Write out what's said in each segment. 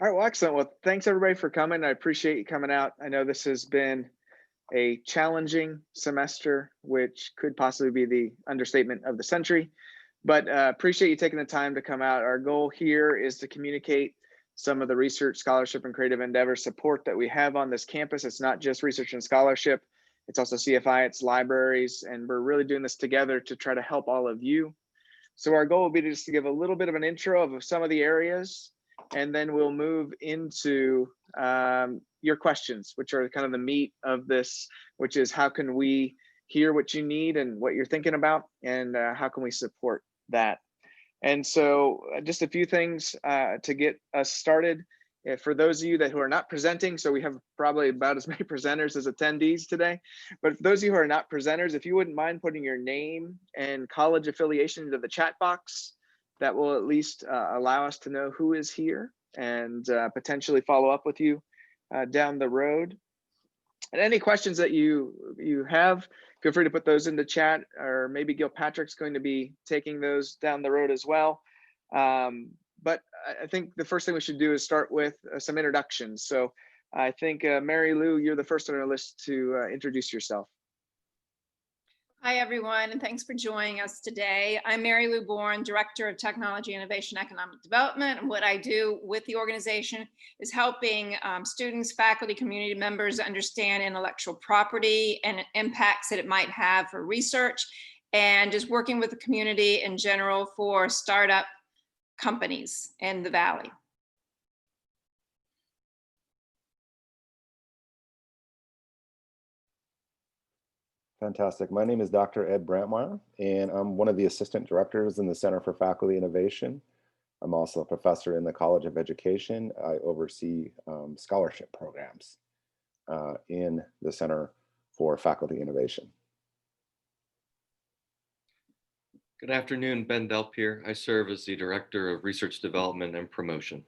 All right, well, excellent. Well, thanks everybody for coming. I appreciate you coming out. I know this has been a challenging semester, which could possibly be the understatement of the century, but appreciate you taking the time to come out. Our goal here is to communicate some of the research, scholarship, and creative endeavor support that we have on this campus. It's not just research and scholarship, it's also CFI, it's libraries, and we're really doing this together to try to help all of you. So our goal will be just to give a little bit of an intro of some of the areas, and then we'll move into your questions, which are kind of the meat of this, which is how can we hear what you need and what you're thinking about, and how can we support that? And so just a few things to get us started. For those of you who are not presenting, so we have probably about as many presenters as attendees today, but for those of you who are not presenters, if you wouldn't mind putting your name and college affiliation into the chat box, that will at least allow us to know who is here and potentially follow up with you down the road. And any questions that you have, feel free to put those in the chat, or maybe Gilpatrick's going to be taking those down the road as well. But I think the first thing we should do is start with some introductions. So I think Mary Lou, you're the first on our list to introduce yourself. Hi, everyone, and thanks for joining us today. I'm Mary Lou Bourne, Director of Technology, Innovation, Economic Development. And what I do with the organization is helping students, faculty, community members understand intellectual property and impacts that it might have for research, and just working with the community in general for startup companies in the Valley. Fantastic. My name is Dr. Ed Brantmeier, and I'm one of the assistant directors in the Center for Faculty Innovation. I'm also a professor in the College of Education. I oversee scholarship programs in the Center for Faculty Innovation. Good afternoon, Ben Delp here. I serve as the Director of Research Development and Promotion.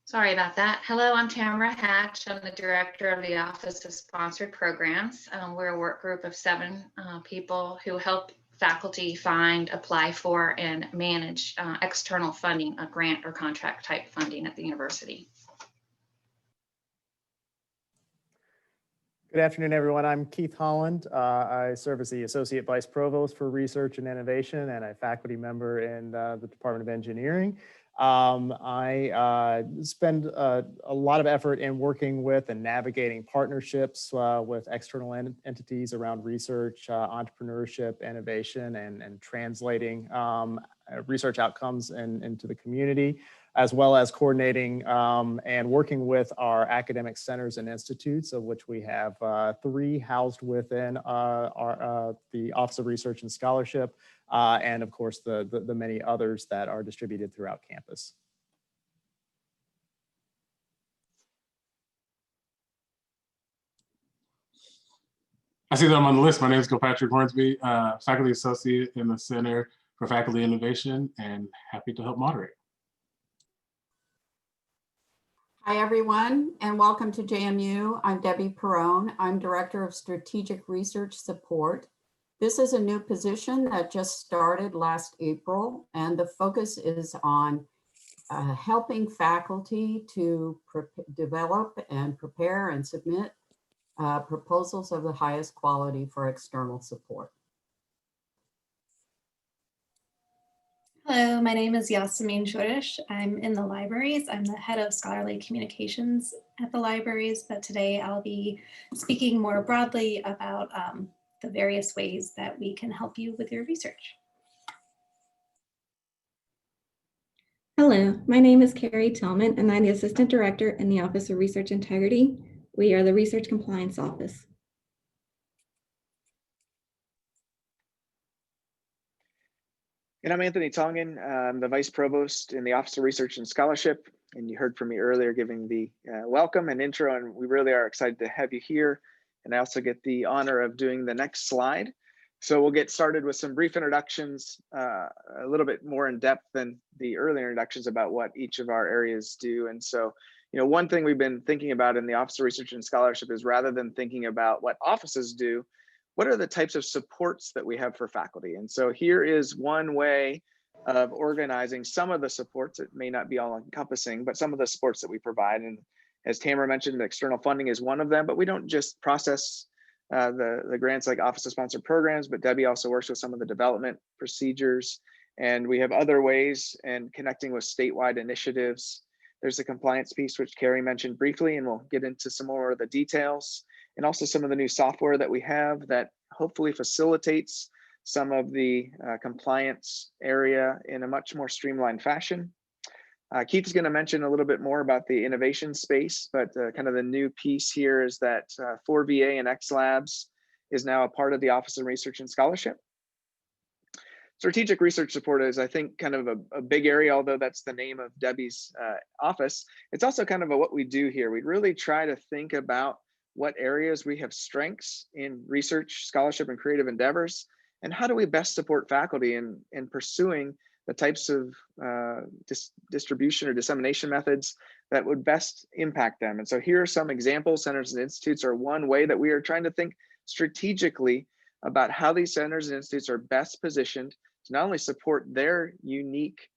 Sorry about that. Hello, I'm Tamara Hatch. I'm the Director of the Office of Sponsored Programs. We're a work group of 7 people who help faculty find, apply for, and manage external funding, a grant or contract type funding at the university. Good afternoon, everyone. I'm Keith Holland. I serve as the Associate Vice Provost for Research and Innovation and a faculty member in the Department of Engineering. I spend a lot of effort in working with and navigating partnerships with external entities around research, entrepreneurship, innovation, and translating research outcomes into the community, as well as coordinating and working with our academic centers and institutes, of which we have 3 housed within the Office of Research and Scholarship, and of course the many others that are distributed throughout campus. I see that I'm on the list. My name is Gilpatrick Hornsby, Faculty Associate in the Center for Faculty Innovation, and happy to help moderate. Hi, everyone, and welcome to JMU. I'm Debbie Perrone. I'm Director of Strategic Research Support. This is a new position that just started last April, and the focus is on helping faculty to develop and prepare and submit proposals of the highest quality for external support. Hello, my name is Yasmeen Shorish. I'm in the libraries. I'm the head of scholarly communications at the libraries, but today I'll be speaking more broadly about the various ways that we can help you with your research. Hello, my name is Carrie, Tillman, and I'm the Assistant Director in the Office of Research Integrity. We are the Research Compliance Office. And I'm Anthony Tongen. I'm the Vice Provost in the Office of Research and Scholarship. And you heard from me earlier giving the welcome and intro, and we really are excited to have you here. And I also get the honor of doing the next slide. So we'll get started with some brief introductions, a little bit more in depth than the earlier introductions about what each of our areas do. And so, you know, one thing we've been thinking about in the Office of Research and Scholarship is rather than thinking about what offices do, what are the types of supports that we have for faculty? And so here is one way of organizing some of the supports. It may not be all encompassing, but some of the supports that we provide. And as Tamara mentioned, the external funding is one of them, but we don't just process the grants like office of sponsored programs, but Debbie also works with some of the development procedures. And we have other ways and connecting with statewide initiatives. There's the compliance piece, which Carrie mentioned briefly, and we'll get into some more of the details, and also some of the new software that we have that hopefully facilitates some of the compliance area in a much more streamlined fashion. Keith is going to mention a little bit more about the innovation space, but kind of the new piece here is that 4VA and X Labs is now a part of the Office of Research and Scholarship. Strategic research support is, I think, kind of a big area, although that's the name of Debbie's office. It's also kind of what we do here. We really try to think about what areas we have strengths in research, scholarship, and creative endeavors, and how do we best support faculty in pursuing the types of distribution or dissemination methods that would best impact them. And so here are some examples. Centers and institutes are one way that we are trying to think strategically about how these centers and institutes are best positioned to not only support their unique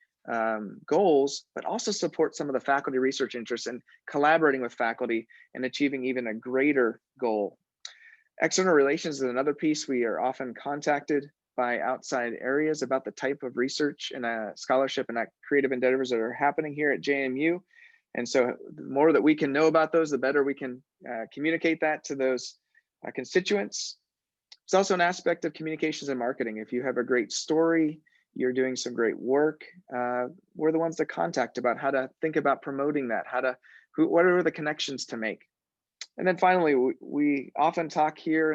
goals, but also support some of the faculty research interests and collaborating with faculty and achieving even a greater goal. External relations is another piece. We are often contacted by outside areas about the type of research and scholarship and creative endeavors that are happening here at JMU. And so the more that we can know about those, the better we can communicate that to those constituents. It's also an aspect of communications and marketing. If you have a great story, you're doing some great work, we're the ones to contact about how to think about promoting that, what are the connections to make. And then finally, we often talk here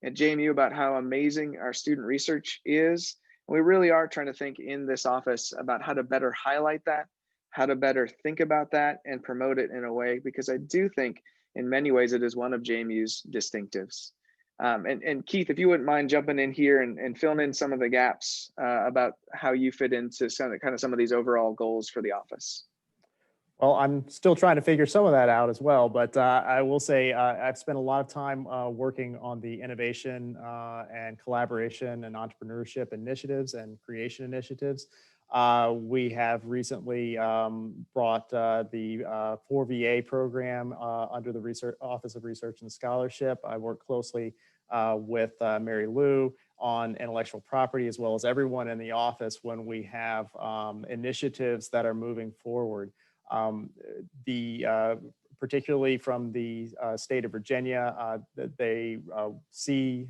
at JMU about how amazing our student research is. And we really are trying to think in this office about how to better highlight that, how to better think about that and promote it in a way, because I do think in many ways it is one of JMU's distinctives. And Keith, if you wouldn't mind jumping in here and filling in some of the gaps about how you fit into kind of some of these overall goals for the office. Well, I'm still trying to figure some of that out as well, but I will say I've spent a lot of time working on the innovation and collaboration and entrepreneurship initiatives and creation initiatives. We have recently brought the 4VA program under the Office of Research and Scholarship. I work closely with Mary Lou on intellectual property, as well as everyone in the office when we have initiatives that are moving forward. Particularly from the state of Virginia, they see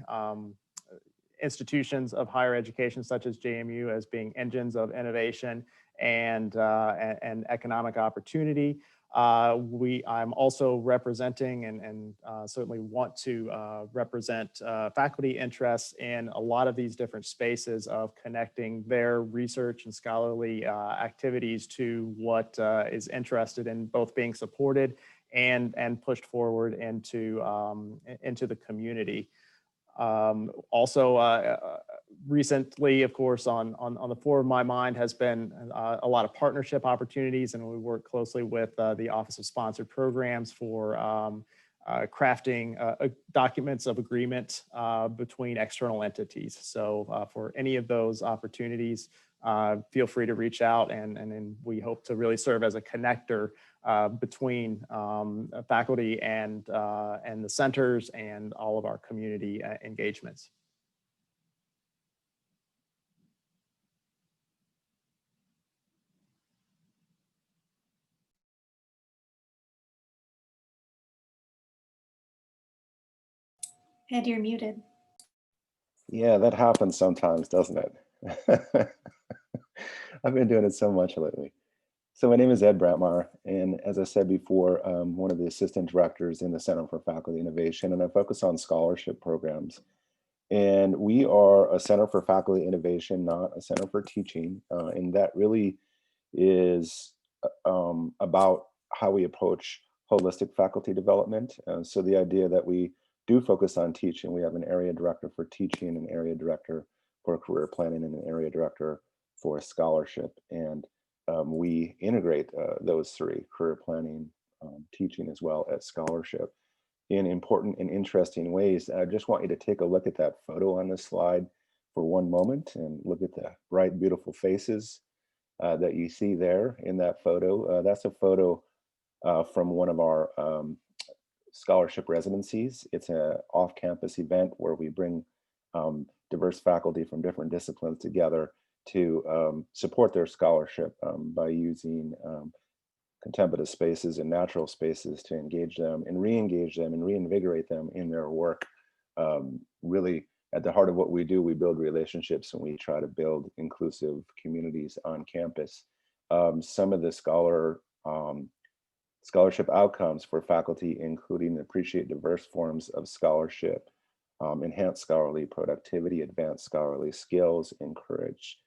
institutions of higher education such as JMU as being engines of innovation and economic opportunity. I'm also representing and certainly want to represent faculty interests in a lot of these different spaces of connecting their research and scholarly activities to what is interested in both being supported and pushed forward into the community. Recently, of course, on the fore of my mind has been a lot of partnership opportunities, and we work closely with the Office of Sponsored Programs for crafting documents of agreement between external entities. So for any of those opportunities, feel free to reach out, and we hope to really serve as a connector between faculty and the centers and all of our community engagements. Ed, you're muted. Yeah, that happens sometimes, doesn't it? I've been doing it so much lately. So my name is Ed Brantmeier, and as I said before, I'm one of the assistant directors in the Center for Faculty Innovation, and I focus on scholarship programs. And we are a Center for Faculty Innovation, not a Center for Teaching, and that really is about how we approach holistic faculty development. So the idea that we do focus on teaching, we have an area director for teaching, an area director for career planning, and an area director for scholarship. And we integrate those three, career planning, teaching, as well as scholarship. in important and interesting ways. I just want you to take a look at that photo on this slide for one moment and look at the bright, beautiful faces that you see there in that photo. That's a photo from one of our scholarship residencies. It's an off-campus event where we bring diverse faculty from different disciplines together to support their scholarship by using contemplative spaces and natural spaces to engage them and re-engage them and reinvigorate them in their work. Really, at the heart of what we do, we build relationships and we try to build inclusive communities on campus. Some of the scholarship outcomes for faculty, including appreciate diverse forms of scholarship, enhance scholarly productivity, advance scholarly skills, encourage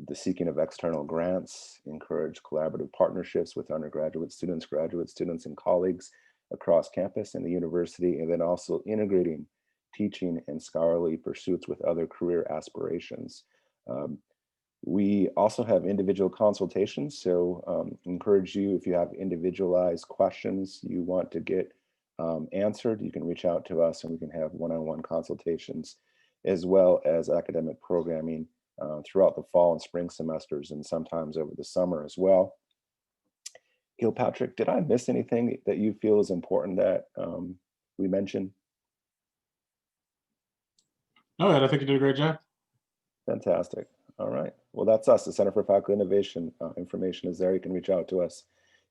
the seeking of external grants, encourage collaborative partnerships with undergraduate students, graduate students, and colleagues across campus and the university, and then also integrating teaching and scholarly pursuits with other career aspirations. We also have individual consultations, so encourage you, if you have individualized questions you want to get answered, you can reach out to us and we can have one-on-one consultations, as well as academic programming throughout the fall and spring semesters and sometimes over the summer as well. Gilpatrick, did I miss anything that you feel is important that we mentioned? No, Ed, I think you did a great job. Fantastic. All right. Well, that's us, the Center for Faculty Innovation. Information is there. You can reach out to us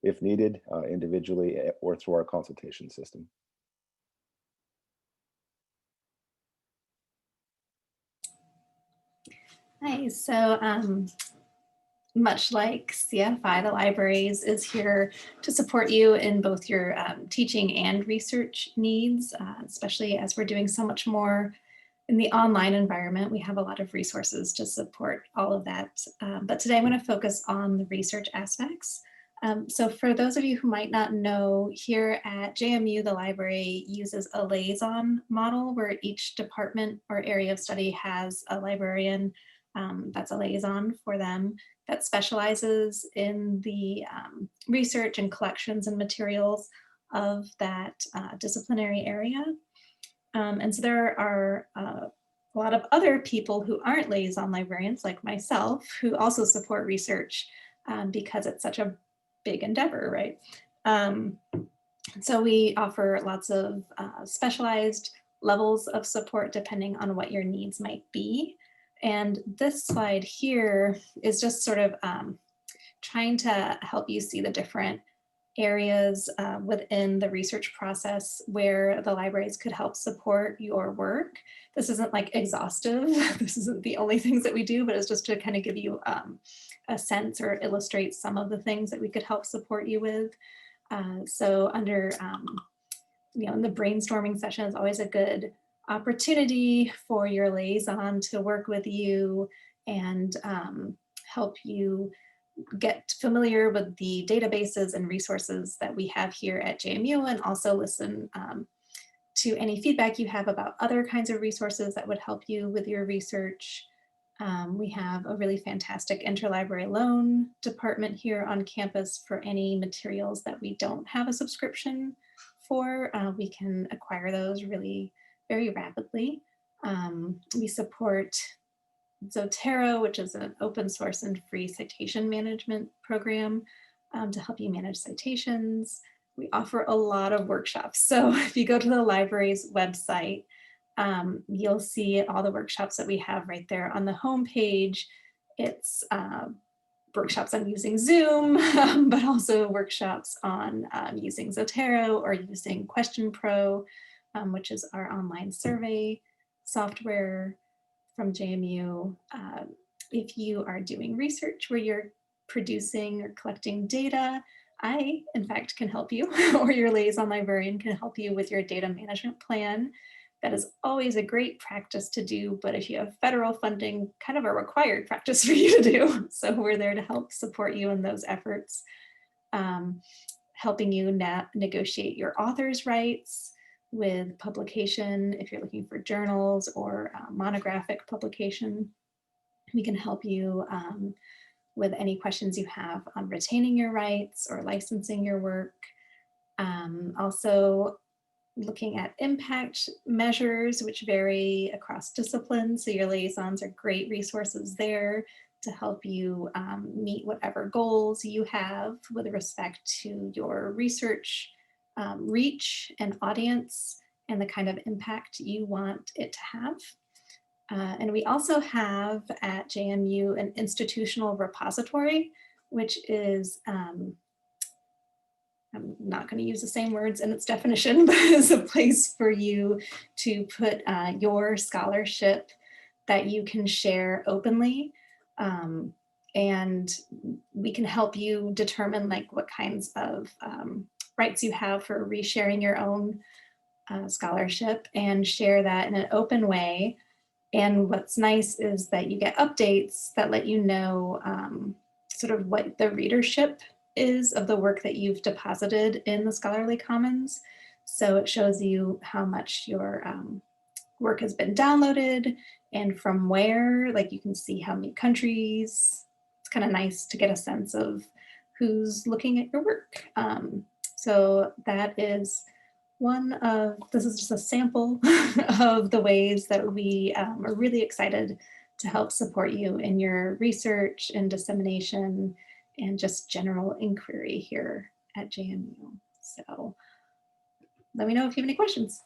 if needed, individually or through our consultation system. Nice. So much like CFI, the Libraries is here to support you in both your teaching and research needs, especially as we're doing so much more in the online environment. We have a lot of resources to support all of that. But today I'm going to focus on the research aspects. So for those of you who might not know, here at JMU, the library uses a liaison model where each department or area of study has a librarian that's a liaison for them that specializes in the research and collections and materials of that disciplinary area. And so there are a lot of other people who aren't liaison librarians like myself who also support research because it's such a big endeavor, right? So we offer lots of specialized levels of support depending on what your needs might be. And this slide here is just sort of trying to help you see the different areas within the research process where the libraries could help support your work. This isn't like exhaustive. This isn't the only things that we do, but it's just to kind of give you a sense or illustrate some of the things that we could help support you with. So under, in the brainstorming session is always a good opportunity for your liaison to work with you and help you get familiar with the databases and resources that we have here at JMU, and also listen to any feedback you have about other kinds of resources that would help you with your research. We have a really fantastic interlibrary loan department here on campus for any materials that we don't have a subscription for. We can acquire those really very rapidly. We support Zotero, which is an open source and free citation management program to help you manage citations. We offer a lot of workshops. So if you go to the library's website, you'll see all the workshops that we have right there on the homepage. It's workshops on using Zoom, but also workshops on using Zotero or using Question Pro, which is our online survey software from JMU. If you are doing research where you're producing or collecting data, I, in fact, can help you, or your liaison librarian can help you with your data management plan. That is always a great practice to do, but if you have federal funding, kind of a required practice for you to do. So we're there to help support you in those efforts, helping you negotiate your author's rights with publication. If you're looking for journals or monographic publication, we can help you with any questions you have on retaining your rights or licensing your work. Also, looking at impact measures, which vary across disciplines. So your liaisons are great resources there to help you meet whatever goals you have with respect to your research reach and audience and the kind of impact you want it to have. And we also have at JMU an institutional repository, which is, I'm not going to use the same words in its definition, but is a place for you to put your scholarship that you can share openly. And we can help you determine like what kinds of rights you have for resharing your own scholarship and share that in an open way. And what's nice is that you get updates that let you know sort of what the readership is of the work that you've deposited in the Scholarly Commons. So it shows you how much your work has been downloaded and from where, like you can see how many countries. It's kind of nice to get a sense of who's looking at your work. So that is this is just a sample of the ways that we are really excited to help support you in your research and dissemination and just general inquiry here at JMU. So let me know if you have any questions.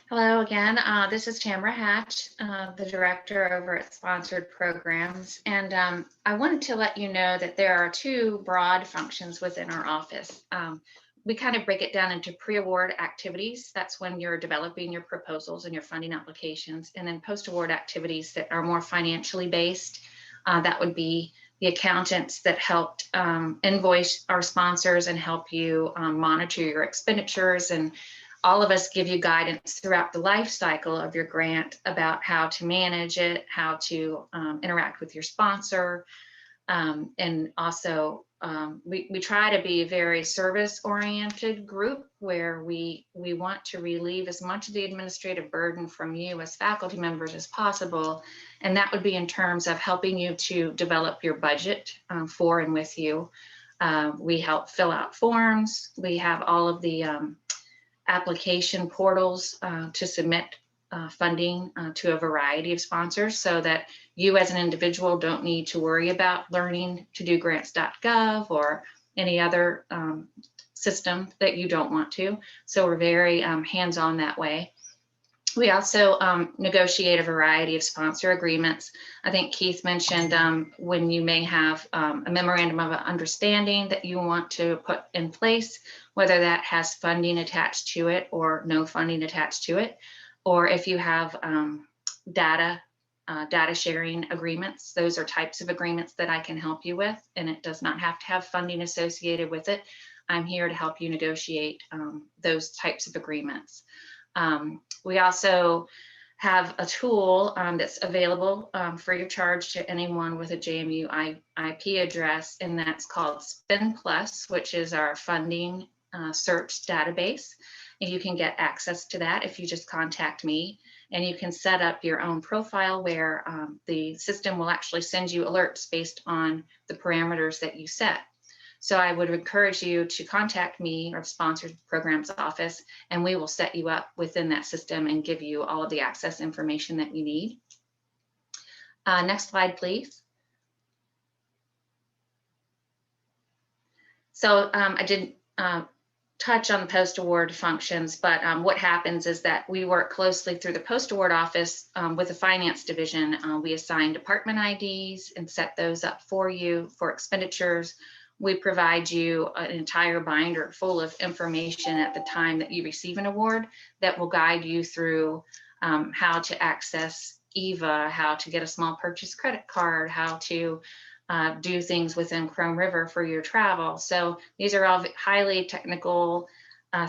Hello again, this is Tamara Hatch, the director over at Sponsored Programs. And I wanted to let you know that there are two broad functions within our office. We kind of break it down into pre-award activities. That's when you're developing your proposals and your funding applications. And then post-award activities that are more financially based. That would be the accountants that helped invoice our sponsors and help you monitor your expenditures, and all of us give you guidance throughout the life cycle of your grant about how to manage it, how to interact with your sponsor. And also we try to be a very service-oriented group where we want to relieve as much of the administrative burden from you as faculty members as possible. And that would be in terms of helping you to develop your budget for and with you. We help fill out forms. We have all of the application portals to submit funding to a variety of sponsors, so that you as an individual don't need to worry about learning to do grants.gov or any other system that you don't want to. So we're very hands-on that way. We also negotiate a variety of sponsor agreements. I think Keith mentioned when you may have a memorandum of understanding that you want to put in place, whether that has funding attached to it or no funding attached to it, or if you have data sharing agreements. Those are types of agreements that I can help you with, and it does not have to have funding associated with it. I'm here to help you negotiate those types of agreements. We also have a tool that's available free of charge to anyone with a JMU IP address, and that's called Spin Plus, which is our funding search database. And you can get access to that if you just contact me, and you can set up your own profile where the system will actually send you alerts based on the parameters that you set. So I would encourage you to contact me or Sponsored Programs Office, and we will set you up within that system and give you all of the access information that you need. Next slide, please. So I did touch on the post-award functions, but what happens is that we work closely through the post-award office with the finance division. We assign department IDs and set those up for you for expenditures. We provide you an entire binder full of information at the time that you receive an award that will guide you through how to access EVA, how to get a small purchase credit card, how to do things within Chrome River for your travel. So these are all highly technical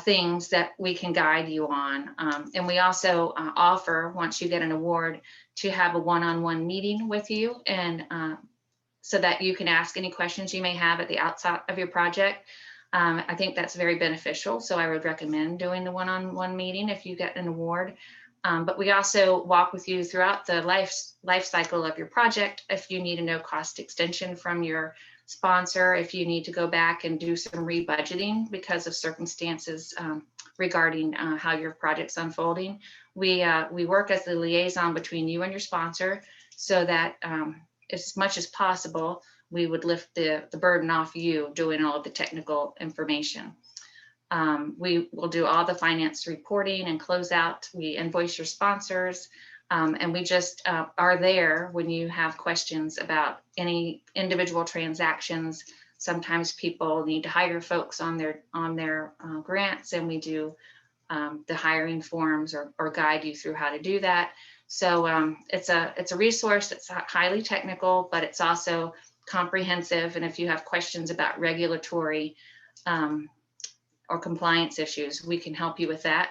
things that we can guide you on. And we also offer, once you get an award, to have a one-on-one meeting with you, and so that you can ask any questions you may have at the outset of your project. I think that's very beneficial. So I would recommend doing the one-on-one meeting if you get an award. But we also walk with you throughout the life cycle of your project. If you need a no cost extension from your sponsor, if you need to go back and do some rebudgeting because of circumstances regarding how your project's unfolding, we work as the liaison between you and your sponsor, so that as much as possible, we would lift the burden off you doing all of the technical information. We will do all the finance reporting and closeout. We invoice your sponsors, and we just are there when you have questions about any individual transactions. Sometimes people need to hire folks on their grants, and we do the hiring forms or guide you through how to do that. So it's a resource that's highly technical, but it's also comprehensive. And if you have questions about regulatory or compliance issues, we can help you with that.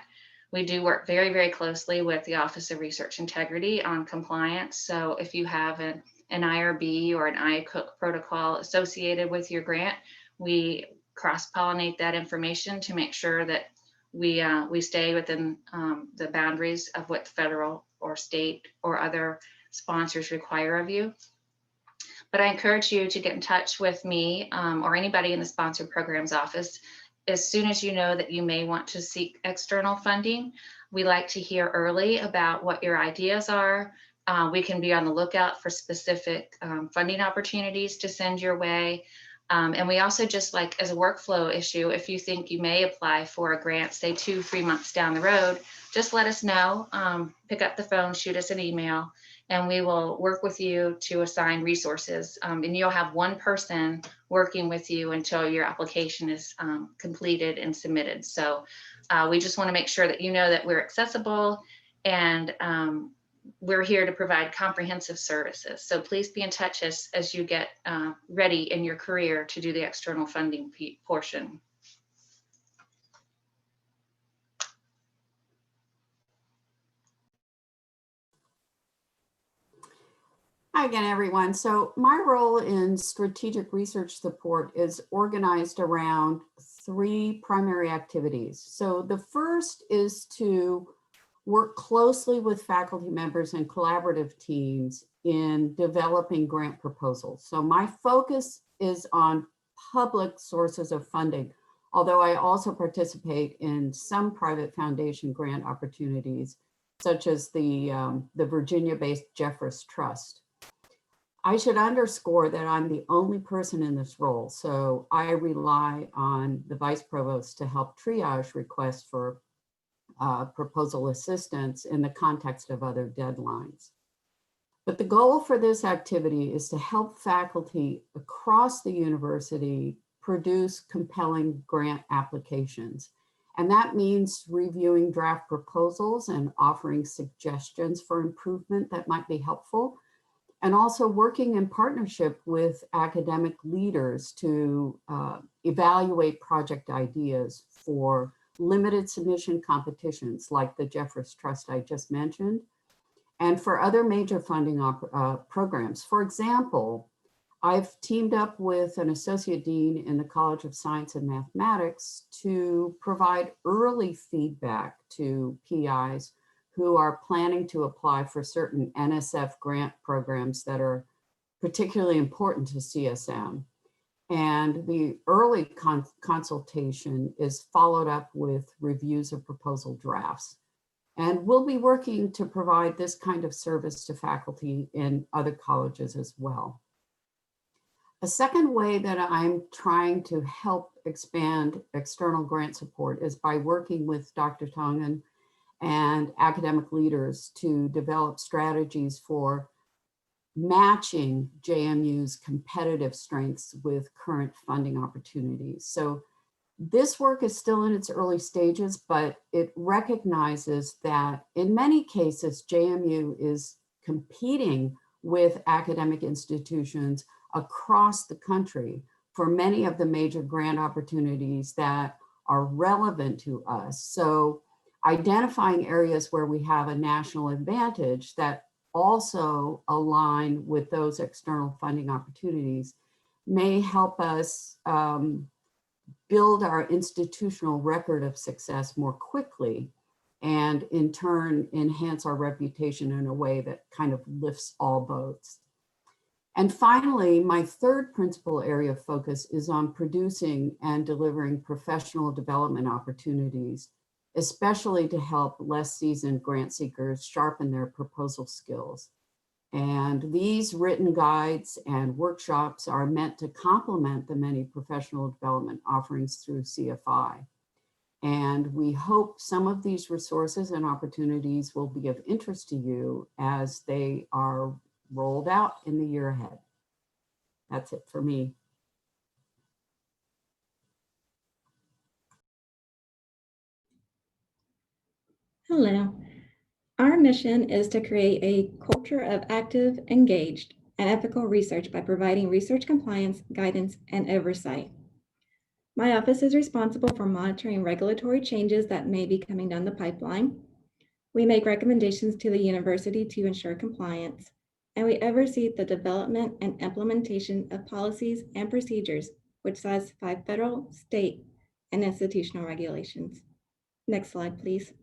We do work very, very closely with the Office of Research Integrity on compliance. So if you have an IRB or an IACUC protocol associated with your grant, we cross-pollinate that information to make sure that we stay within the boundaries of what federal or state or other sponsors require of you. But I encourage you to get in touch with me or anybody in the sponsored programs office as soon as you know that you may want to seek external funding. We like to hear early about what your ideas are. We can be on the lookout for specific funding opportunities to send your way. And we also, just like as a workflow issue, if you think you may apply for a grant, say 2-3 months down the road, just let us know, pick up the phone, shoot us an email, and we will work with you to assign resources. And you'll have one person working with you until your application is completed and submitted. So we just want to make sure that you know that we're accessible, and we're here to provide comprehensive services. So please be in touch as you get ready in your career to do the external funding portion. Hi again, everyone. So my role in strategic research support is organized around 3 primary activities. So the first is to work closely with faculty members and collaborative teams in developing grant proposals. So my focus is on public sources of funding, although I also participate in some private foundation grant opportunities, such as the Virginia-based Jeffress Trust. I should underscore that I'm the only person in this role, so I rely on the Vice Provost to help triage requests for proposal assistance in the context of other deadlines. But the goal for this activity is to help faculty across the university produce compelling grant applications. And that means reviewing draft proposals and offering suggestions for improvement that might be helpful, and also working in partnership with academic leaders to evaluate project ideas for limited submission competitions like the Jeffress Trust I just mentioned, and for other major funding programs. For example, I've teamed up with an associate dean in the College of Science and Mathematics to provide early feedback to PIs who are planning to apply for certain NSF grant programs that are particularly important to CSM. And the early consultation is followed up with reviews of proposal drafts. And we'll be working to provide this kind of service to faculty in other colleges as well. A second way that I'm trying to help expand external grant support is by working with Dr. Tongen and academic leaders to develop strategies for matching JMU's competitive strengths with current funding opportunities. So this work is still in its early stages, but it recognizes that in many cases, JMU is competing with academic institutions across the country for many of the major grant opportunities that are relevant to us. So identifying areas where we have a national advantage that also align with those external funding opportunities may help us build our institutional record of success more quickly and in turn enhance our reputation in a way that kind of lifts all boats. And finally, my third principal area of focus is on producing and delivering professional development opportunities, especially to help less seasoned grant seekers sharpen their proposal skills. And these written guides and workshops are meant to complement the many professional development offerings through CFI. And we hope some of these resources and opportunities will be of interest to you as they are rolled out in the year ahead. That's it for me. Hello. Our mission is to create a culture of active, engaged, and ethical research by providing research compliance, guidance, and oversight. My office is responsible for monitoring regulatory changes that may be coming down the pipeline. We make recommendations to the university to ensure compliance, and we oversee the development and implementation of policies and procedures which satisfy federal, state, and institutional regulations. Next slide, please.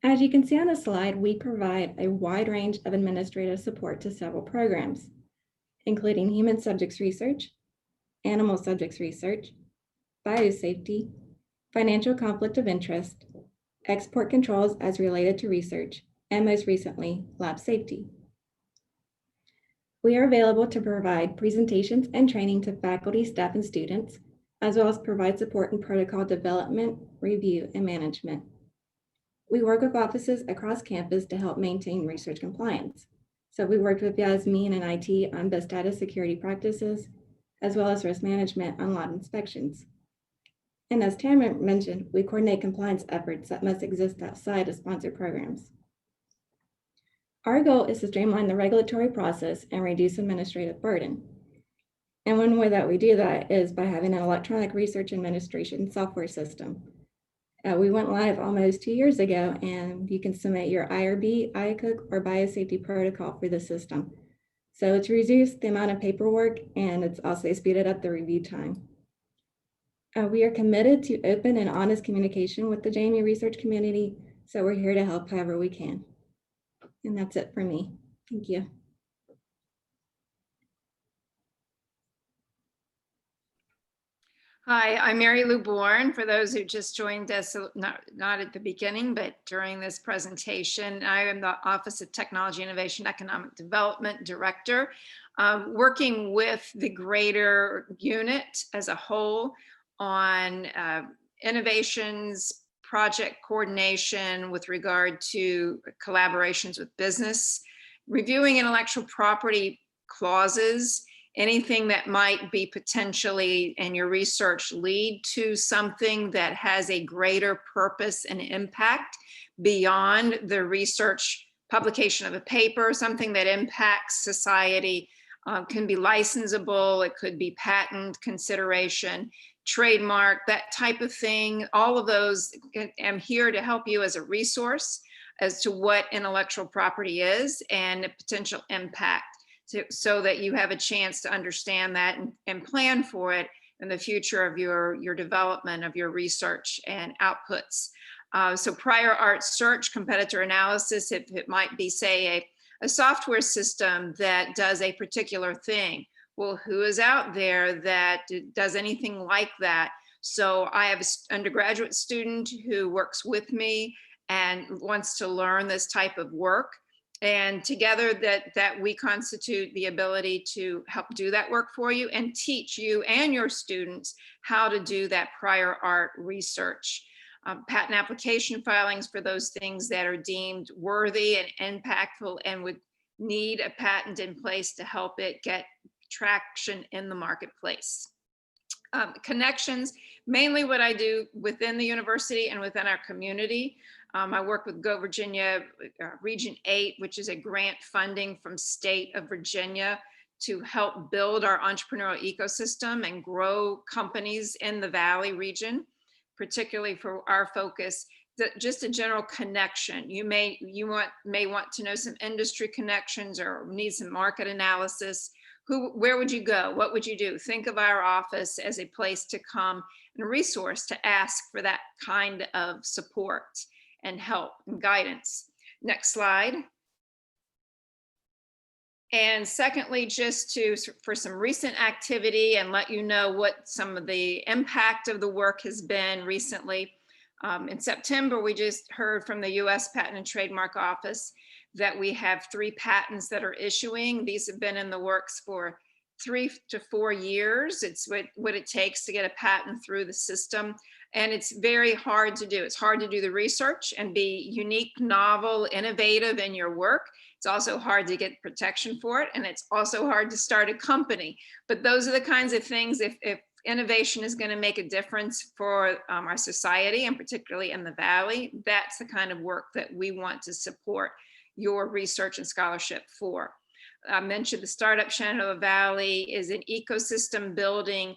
As you can see on the slide, we provide a wide range of administrative support to several programs, including human subjects research, animal subjects research, biosafety, financial conflict of interest, export controls as related to research, and most recently, lab safety. We are available to provide presentations and training to faculty, staff, and students, as well as provide support in protocol development, review, and management. We work with offices across campus to help maintain research compliance. So we worked with Yasmeen and IT on best data security practices, as well as risk management on lab inspections. And as Tamara mentioned, we coordinate compliance efforts that must exist outside of sponsored programs. Our goal is to streamline the regulatory process and reduce administrative burden. And one way that we do that is by having an electronic research administration software system. We went live almost 2 years ago, and you can submit your IRB, IACUC, or biosafety protocol for the system. So it's reduced the amount of paperwork, and it's also speeded up the review time. We are committed to open and honest communication with the JMU research community, so we're here to help however we can. And that's it for me. Thank you. Hi, I'm Mary Lou Bourne. For those who just joined us, not at the beginning, but during this presentation, I am the Office of Technology, Innovation, Economic Development Director, working with the greater unit as a whole on innovations, project coordination with regard to collaborations with business, reviewing intellectual property clauses, anything that might be potentially in your research lead to something that has a greater purpose and impact beyond the research publication of a paper, something that impacts society, can be licensable, it could be patent consideration, trademark, that type of thing. All of those, I'm here to help you as a resource as to what intellectual property is and the potential impact, so that you have a chance to understand that and plan for it in the future of your development of your research and outputs. So prior art search, competitor analysis, it might be, say, a software system that does a particular thing. Well, who is out there that does anything like that? So I have an undergraduate student who works with me and wants to learn this type of work. And together that we constitute the ability to help do that work for you and teach you and your students how to do that prior art research. Patent application filings for those things that are deemed worthy and impactful and would need a patent in place to help it get traction in the marketplace. Connections, mainly what I do within the university and within our community. I work with Go Virginia Region 8, which is a grant funding from state of Virginia to help build our entrepreneurial ecosystem and grow companies in the Valley region, particularly for our focus just a general connection. You may want to know some industry connections or need some market analysis. Where would you go? What would you do? Think of our office as a place to come and resource to ask for that kind of support and help and guidance. Next slide. And secondly, just for some recent activity and let you know what some of the impact of the work has been recently. In September, we just heard from the US Patent and Trademark Office that we have 3 patents that are issuing. These have been in the works for 3 to 4 years. It's what it takes to get a patent through the system. And it's very hard to do. It's hard to do the research and be unique, novel, innovative in your work. It's also hard to get protection for it. And it's also hard to start a company. But those are the kinds of things, if innovation is going to make a difference for our society, and particularly in the Valley, that's the kind of work that we want to support your research and scholarship for. I mentioned the Startup Shenandoah Valley is an ecosystem building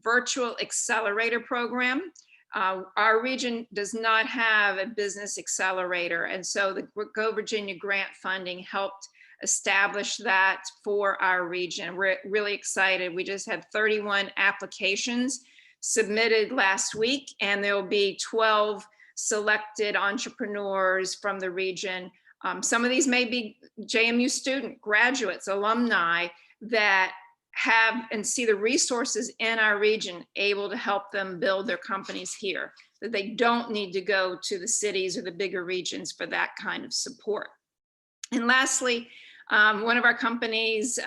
virtual accelerator program. Our region does not have a business accelerator, and so the Go Virginia grant funding helped establish that for our region. We're really excited. We just had 31 applications submitted last week, and there will be 12 selected entrepreneurs from the region. Some of these may be JMU student, graduates, alumni that have and see the resources in our region able to help them build their companies here, that they don't need to go to the cities or the bigger regions for that kind of support. And lastly, one of our companies,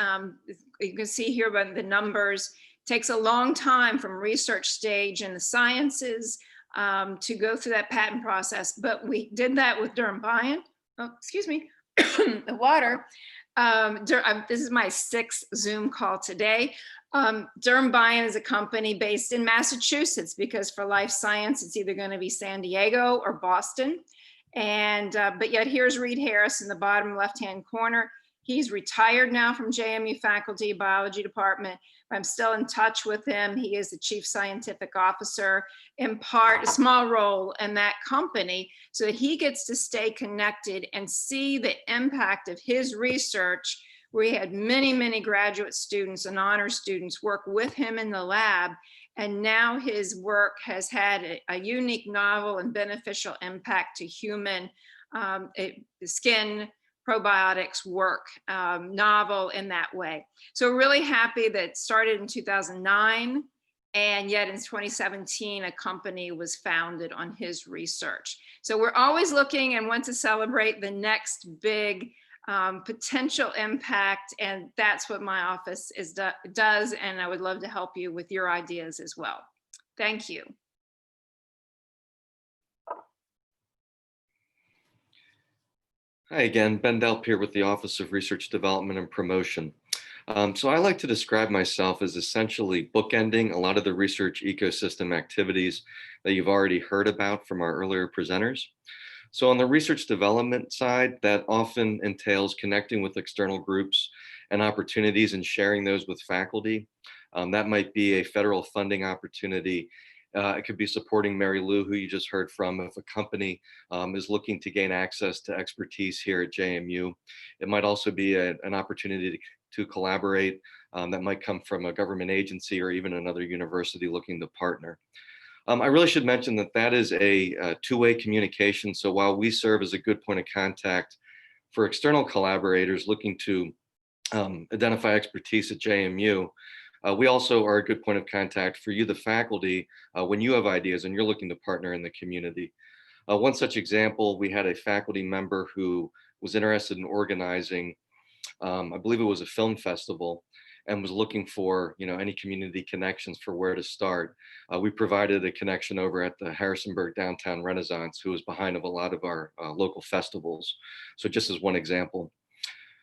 you can see here by the numbers, takes a long time from research stage in the sciences to go through that patent process, but we did that with Brantmeier. Oh, excuse me, the water. This is my 6th Zoom call today. Brantmeier is a company based in Massachusetts, because for life science, it's either going to be San Diego or Boston. And but yet here's Reed Harris in the bottom left-hand corner. He's retired now from JMU faculty biology department, but I'm still in touch with him. He is the chief scientific officer, in part a small role in that company, so that he gets to stay connected and see the impact of his research. We had many, many graduate students and honor students work with him in the lab, and now his work has had a unique, novel, and beneficial impact to human skin probiotics work, novel in that way. So really happy that it started in 2009, and yet in 2017, a company was founded on his research. So we're always looking and want to celebrate the next big potential impact, and that's what my office does, and I would love to help you with your ideas as well. Thank you. Hi again, Ben Delp here with the Office of Research Development and Promotion. So I like to describe myself as essentially bookending a lot of the research ecosystem activities that you've already heard about from our earlier presenters. So on the research development side, that often entails connecting with external groups and opportunities and sharing those with faculty. That might be a federal funding opportunity. It could be supporting Mary Lou, who you just heard from, if a company is looking to gain access to expertise here at JMU. It might also be an opportunity to collaborate that might come from a government agency or even another university looking to partner. I really should mention that that is a two-way communication. So while we serve as a good point of contact for external collaborators looking to identify expertise at JMU, we also are a good point of contact for you, the faculty, when you have ideas and you're looking to partner in the community. One such example, we had a faculty member who was interested in organizing, I believe it was a film festival, and was looking for any community connections for where to start. We provided a connection over at the Harrisonburg Downtown Renaissance, who was behind a lot of our local festivals. So just as one example.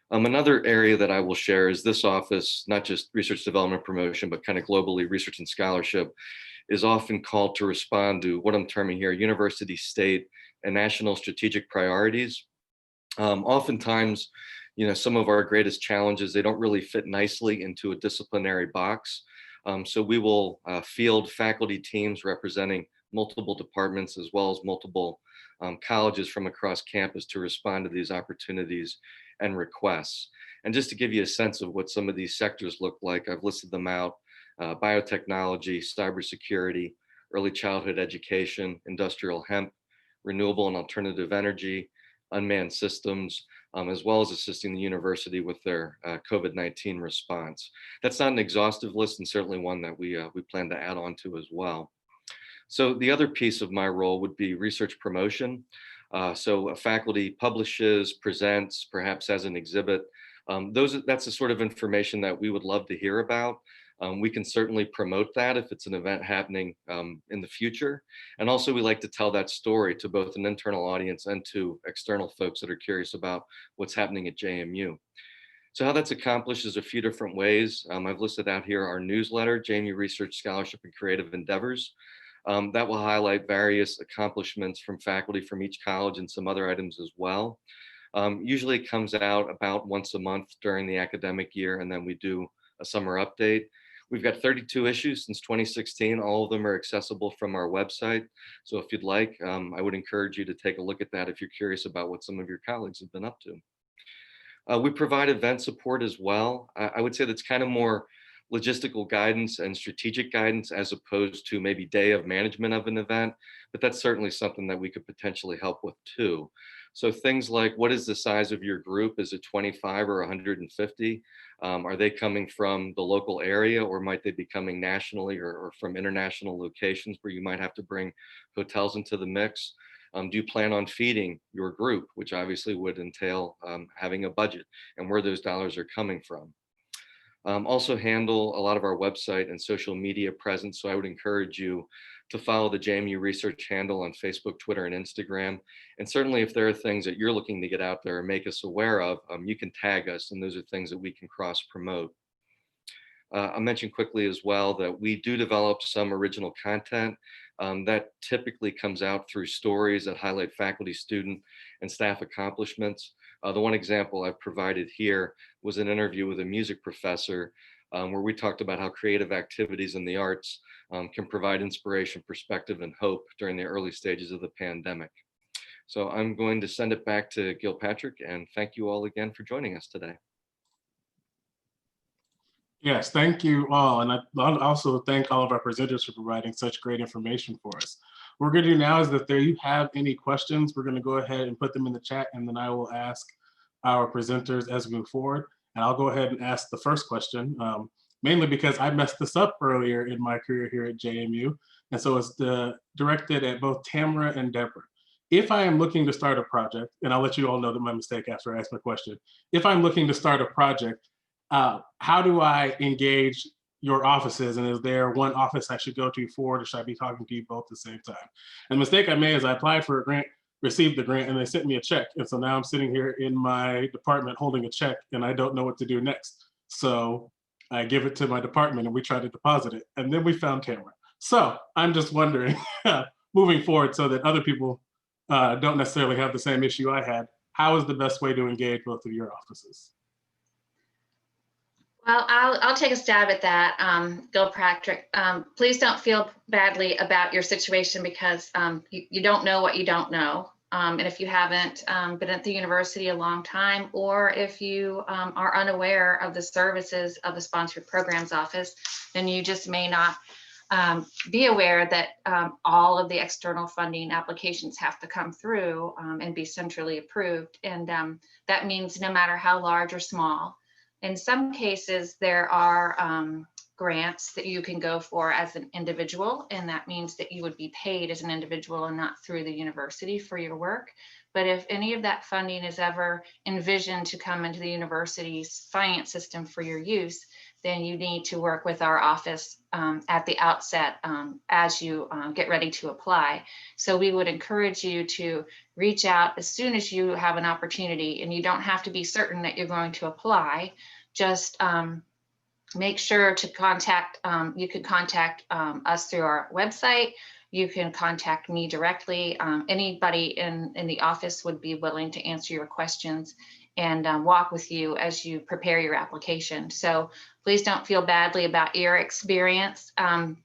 Another area that I will share is this office, not just research development promotion, but kind of globally research and scholarship, is often called to respond to what I'm terming here university, state, and national strategic priorities. Oftentimes, some of our greatest challenges, they don't really fit nicely into a disciplinary box. So we will field faculty teams representing multiple departments as well as multiple colleges from across campus to respond to these opportunities and requests. And just to give you a sense of what some of these sectors look like, I've listed them out: biotechnology, cybersecurity, early childhood education, industrial hemp, renewable and alternative energy, unmanned systems, as well as assisting the university with their COVID-19 response. That's not an exhaustive list, and certainly one that we plan to add on to as well. So the other piece of my role would be research promotion. So a faculty publishes, presents, perhaps has an exhibit. That's the sort of information that we would love to hear about. We can certainly promote that if it's an event happening in the future. And also we like to tell that story to both an internal audience and to external folks that are curious about what's happening at JMU. So how that's accomplished is a few different ways. I've listed out here our newsletter, JMU Research Scholarship and Creative Endeavors. That will highlight various accomplishments from faculty from each college and some other items as well. Usually it comes out about once a month during the academic year, and then we do a summer update. We've got 32 issues since 2016. All of them are accessible from our website. So if you'd like, I would encourage you to take a look at that if you're curious about what some of your colleagues have been up to. We provide event support as well. I would say that's kind of more logistical guidance and strategic guidance as opposed to maybe day of management of an event, but that's certainly something that we could potentially help with too. So things like, what is the size of your group? Is it 25 or 150? Are they coming from the local area, or might they be coming nationally or from international locations where you might have to bring hotels into the mix? Do you plan on feeding your group, which obviously would entail having a budget and where those dollars are coming from? Also handle a lot of our website and social media presence. So I would encourage you to follow the JMU Research handle on Facebook, Twitter, and Instagram. And certainly if there are things that you're looking to get out there and make us aware of, you can tag us, and those are things that we can cross promote. I'll mention quickly as well that we do develop some original content that typically comes out through stories that highlight faculty, student, and staff accomplishments. The one example I've provided here was an interview with a music professor where we talked about how creative activities in the arts can provide inspiration, perspective, and hope during the early stages of the pandemic. So I'm going to send it back to Gilpatrick, and thank you all again for joining us today. Yes, thank you all. And I also thank all of our presenters for providing such great information for us. What we're going to do now is that there you have any questions, we're going to go ahead and put them in the chat, and then I will ask our presenters as we move forward. And I'll go ahead and ask the first question, mainly because I messed this up earlier in my career here at JMU. And so it's directed at both Tamara and Deborah. If I am looking to start a project, and I'll let you all know that my mistake after I ask my question. If I'm looking to start a project, how do I engage your offices? And is there one office I should go to for it, or should I be talking to you both at the same time? And the mistake I made is I applied for a grant, received the grant, and they sent me a check. And so now I'm sitting here in my department holding a check, and I don't know what to do next. So I give it to my department and we try to deposit it. And then we found Tamara. So I'm just wondering, moving forward so that other people don't necessarily have the same issue I had, how is the best way to engage both of your offices? Well, I'll take a stab at that, Gilpatrick. Please don't feel badly about your situation because you don't know what you don't know. And if you haven't been at the university a long time, or if you are unaware of the services of the Sponsored Programs Office, then you just may not be aware that all of the external funding applications have to come through and be centrally approved. And that means no matter how large or small. In some cases, there are grants that you can go for as an individual, and that means that you would be paid as an individual and not through the university for your work. But if any of that funding is ever envisioned to come into the university's finance system for your use, then you need to work with our office at the outset as you get ready to apply. So we would encourage you to reach out as soon as you have an opportunity, and you don't have to be certain that you're going to apply. Just make sure to contact, you can contact us through our website. You can contact me directly. Anybody in the office would be willing to answer your questions. and walk with you as you prepare your application. So please don't feel badly about your experience.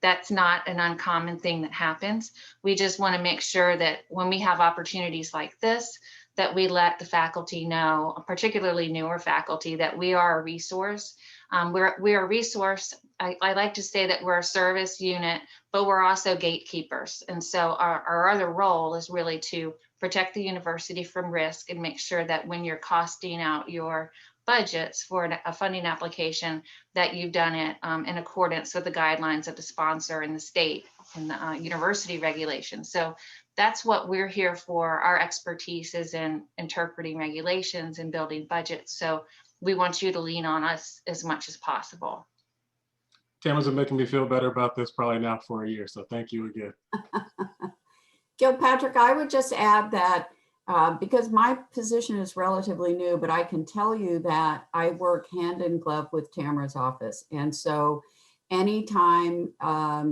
That's not an uncommon thing that happens. We just want to make sure that when we have opportunities like this, that we let the faculty know, particularly newer faculty, that we are a resource. We're a resource. I like to say that we're a service unit, but we're also gatekeepers. And so our other role is really to protect the university from risk and make sure that when you're costing out your budgets for a funding application, that you've done it in accordance with the guidelines of the sponsor and the state and the university regulations. So that's what we're here for. Our expertise is in interpreting regulations and building budgets. So we want you to lean on us as much as possible. Tamara's been making me feel better about this probably now for a year. So thank you again. Gilpatrick, I would just add that because my position is relatively new, but I can tell you that I work hand in glove with Tamara's office. And so anytime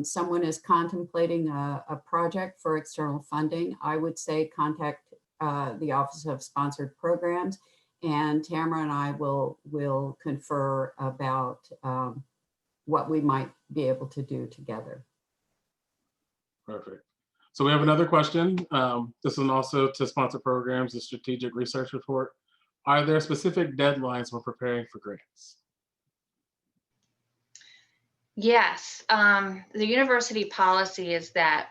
someone is contemplating a project for external funding, I would say contact the Office of Sponsored Programs, and Tamara and I will confer about what we might be able to do together. Perfect. So we have another question. This one also to sponsor programs, the strategic research report. Are there specific deadlines when preparing for grants? Yes, the university policy is that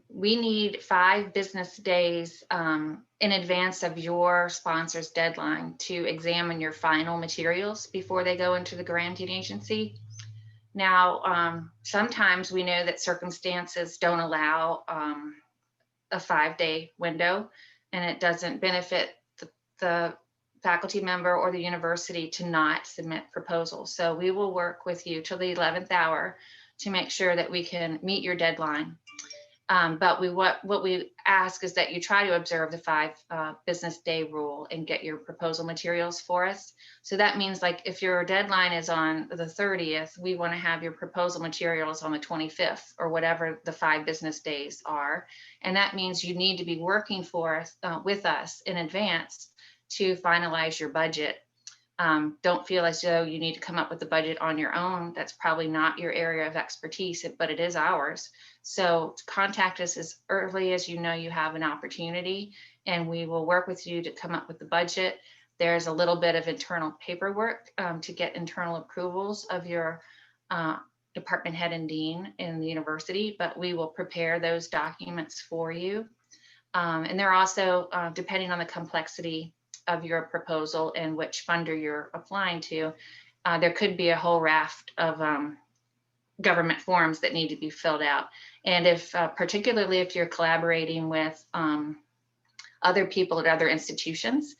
we need 5 business days in advance of your sponsor's deadline to examine your final materials before they go into the granting agency. Now, sometimes we know that circumstances don't allow a 5-day window, and it doesn't benefit the faculty member or the university to not submit proposals. So we will work with you till the 11th hour to make sure that we can meet your deadline. But what we ask is that you try to observe the 5 business day rule and get your proposal materials for us. So that means, like, if your deadline is on the 30th, we want to have your proposal materials on the 25th or whatever the 5 business days are. And that means you need to be working with us in advance to finalize your budget. Don't feel as though you need to come up with the budget on your own. That's probably not your area of expertise, but it is ours. So contact us as early as you know you have an opportunity, and we will work with you to come up with the budget. There's a little bit of internal paperwork to get internal approvals of your department head and dean in the university, but we will prepare those documents for you. And they're also, depending on the complexity of your proposal and which funder you're applying to, there could be a whole raft of government forms that need to be filled out. And if, particularly if you're collaborating with other people at other institutions,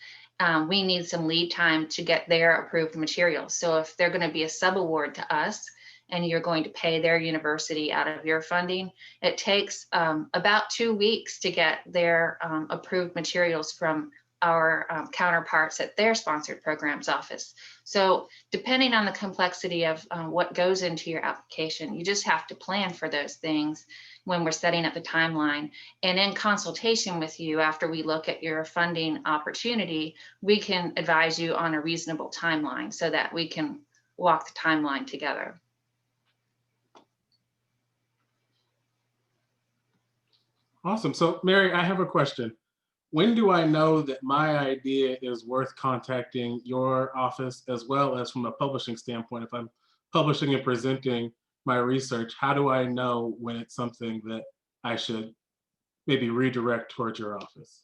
we need some lead time to get their approved materials. So if they're going to be a subaward to us and you're going to pay their university out of your funding, it takes about 2 weeks to get their approved materials from our counterparts at their sponsored programs office. So depending on the complexity of what goes into your application, you just have to plan for those things when we're setting up the timeline. And in consultation with you, after we look at your funding opportunity, we can advise you on a reasonable timeline so that we can walk the timeline together. Awesome. So Mary, I have a question. When do I know that my idea is worth contacting your office, as well as from a publishing standpoint? If I'm publishing and presenting my research, how do I know when it's something that I should maybe redirect towards your office?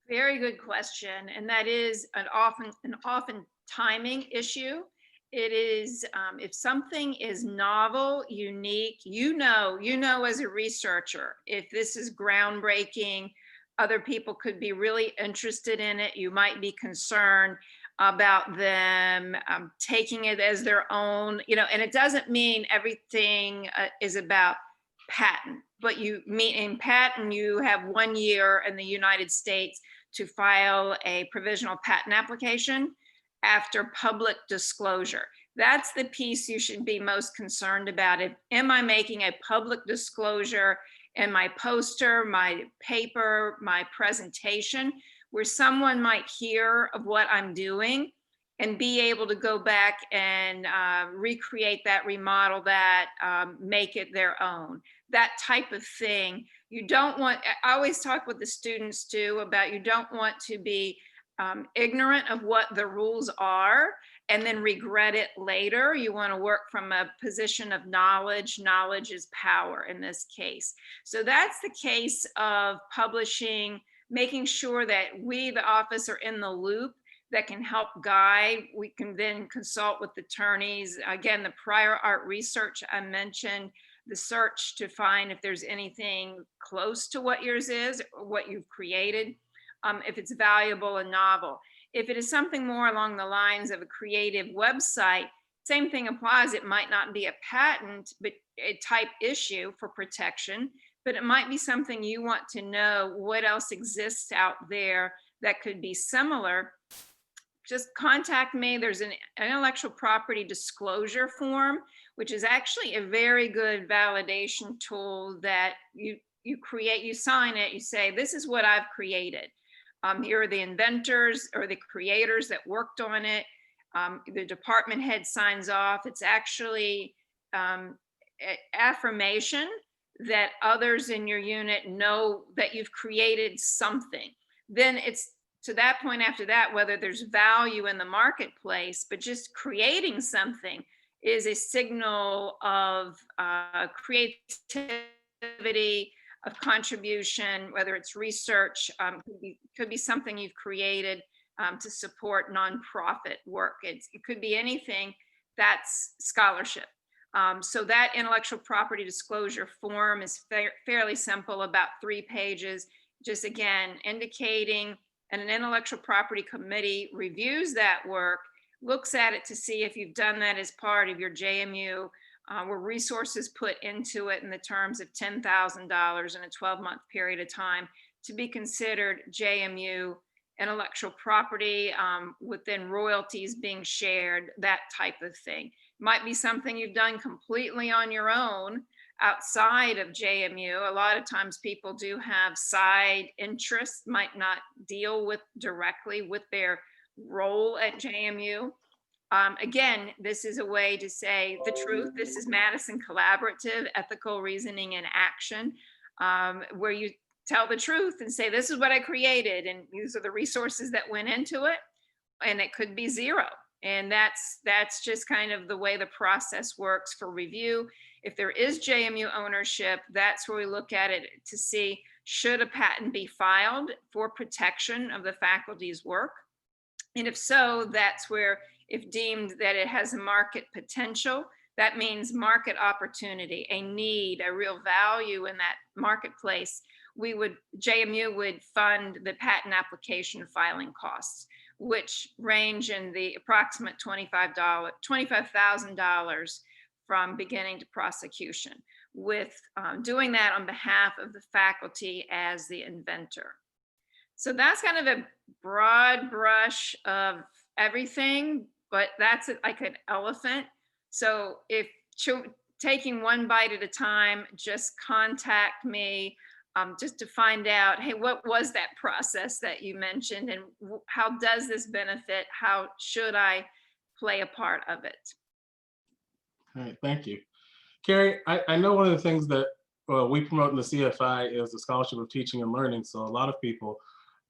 Very good question. And that is an often timing issue. It is, if something is novel, unique, you know as a researcher, if this is groundbreaking, other people could be really interested in it. You might be concerned about them taking it as their own, and it doesn't mean everything is about patent, but in patent, you have 1 year in the United States to file a provisional patent application after public disclosure. That's the piece you should be most concerned about. Am I making a public disclosure in my poster, my paper, my presentation? where someone might hear of what I'm doing and be able to go back and recreate that, remodel that, make it their own, that type of thing. You don't want, I always talk with the students too about, you don't want to be ignorant of what the rules are and then regret it later. You want to work from a position of knowledge. Knowledge is power in this case. So that's the case of publishing, making sure that we, the office, are in the loop that can help guide. We can then consult with attorneys. Again, the prior art research I mentioned, the search to find if there's anything close to what yours is, or what you've created, if it's valuable and novel. If it is something more along the lines of a creative website, same thing applies. It might not be a patent, but a type issue for protection, but it might be something you want to know what else exists out there that could be similar. Just contact me. There's an intellectual property disclosure form, which is actually a very good validation tool that you create, you sign it, you say, this is what I've created. Here are the inventors or the creators that worked on it. The department head signs off. It's actually affirmation that others in your unit know that you've created something. Then it's to that point after that, whether there's value in the marketplace, but just creating something is a signal of creativity, of contribution, whether it's research, could be something you've created to support nonprofit work. It could be anything that's scholarship. So that intellectual property disclosure form is fairly simple, about 3 pages, just again, indicating, and an intellectual property committee reviews that work, looks at it to see if you've done that as part of your JMU, were resources put into it in the terms of $10,000 in a 12-month period of time to be considered JMU intellectual property, within royalties being shared, that type of thing. Might be something you've done completely on your own outside of JMU. A lot of times people do have side interests, might not deal with directly with their role at JMU. Again, this is a way to say the truth. This is Madison Collaborative, Ethical Reasoning in Action, where you tell the truth and say, this is what I created, and these are the resources that went into it, and it could be zero. And that's just kind of the way the process works for review. If there is JMU ownership, that's where we look at it to see, should a patent be filed for protection of the faculty's work? And if so, that's where, if deemed that it has a market potential, that means market opportunity, a need, a real value in that marketplace, JMU would fund the patent application filing costs, which range in the approximate $25,000 from beginning to prosecution, with doing that on behalf of the faculty as the inventor. So that's kind of a broad brush of everything, but that's like an elephant. So if taking one bite at a time, just contact me just to find out, hey, what was that process that you mentioned, and how does this benefit? How should I play a part of it? All right, thank you. Carrie, I know one of the things that we promote in the CFI is the scholarship of teaching and learning. So a lot of people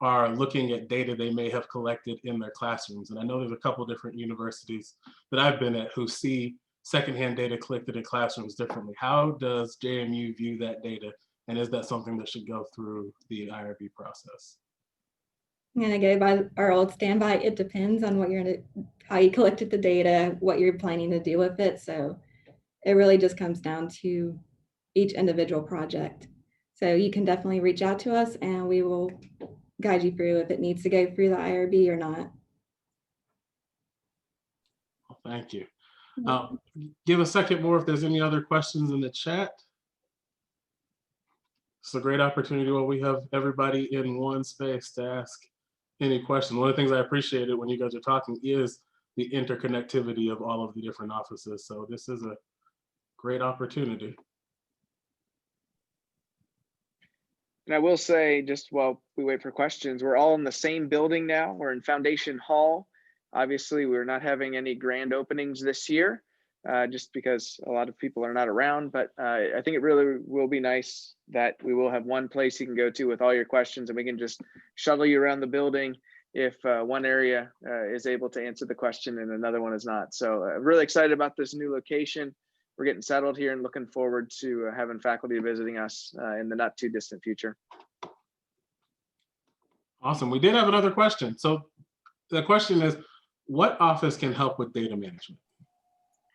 are looking at data they may have collected in their classrooms. And I know there's a couple different universities that I've been at who see secondhand data collected in classrooms differently. How does JMU view that data? And is that something that should go through the IRB process? I'm gonna go by our old standby. It depends on how you collected the data, what you're planning to do with it. So it really just comes down to each individual project. So you can definitely reach out to us and we will guide you through if it needs to go through the IRB or not. Well, thank you. Give a second more if there's any other questions in the chat. It's a great opportunity where we have everybody in one space to ask any question. One of the things I appreciated when you guys are talking is the interconnectivity of all of the different offices. So this is a great opportunity. And I will say, just while we wait for questions, we're all in the same building now. We're in Foundation Hall. Obviously, we're not having any grand openings this year, just because a lot of people are not around. But I think it really will be nice that we will have one place you can go to with all your questions, and we can just shuttle you around the building if one area is able to answer the question and another one is not. So I'm really excited about this new location. We're getting settled here and looking forward to having faculty visiting us in the not too distant future. Awesome. We did have another question. So the question is, what office can help with data management?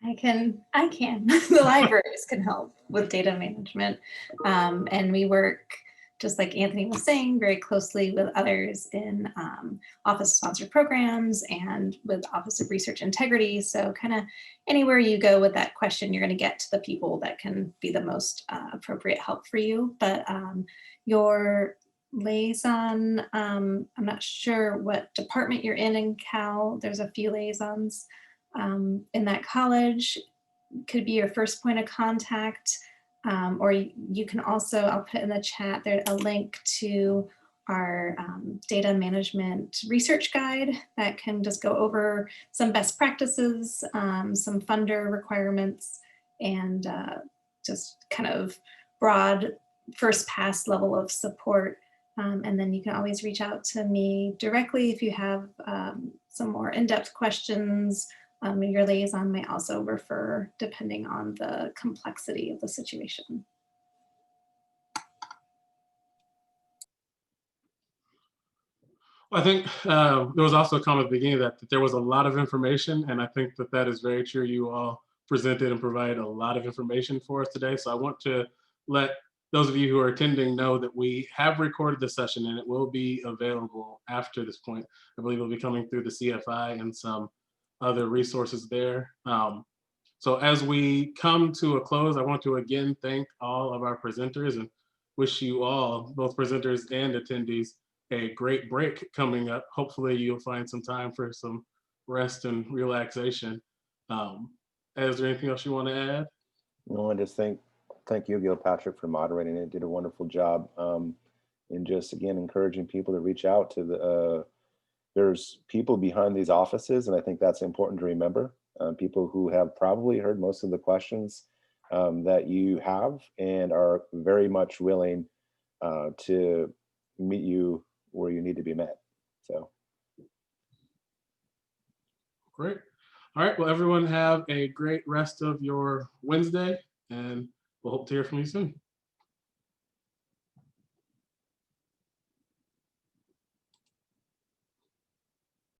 I can. The libraries can help with data management. And we work, just like Anthony was saying, very closely with others in office-sponsored programs and with Office of Research Integrity. So kind of anywhere you go with that question, you're going to get to the people that can be the most appropriate help for you. But your liaison, I'm not sure what department you're in Cal. There's a few liaisons in that college. Could be your first point of contact. Or you can also, I'll put in the chat there a link to our data management research guide that can just go over some best practices, some funder requirements, and just kind of broad first pass level of support. And then you can always reach out to me directly if you have some more in-depth questions. Your liaison may also refer depending on the complexity of the situation. I think there was also a comment at the beginning that there was a lot of information, and I think that that is very true. You all presented and provided a lot of information for us today. So I want to let those of you who are attending know that we have recorded the session and it will be available after this point. I believe it'll be coming through the CFI and some other resources there. So as we come to a close, I want to again thank all of our presenters and wish you all, both presenters and attendees, a great break coming up. Hopefully you'll find some time for some rest and relaxation. Is there anything else you want to add? No, I just thank you, Gilpatrick, for moderating it. Did a wonderful job. And just again, encouraging people to reach out to the, there's people behind these offices, and I think that's important to remember. People who have probably heard most of the questions that you have and are very much willing to meet you where you need to be met. So. Great. All right, well, everyone have a great rest of your Wednesday, and we'll hope to hear from you soon.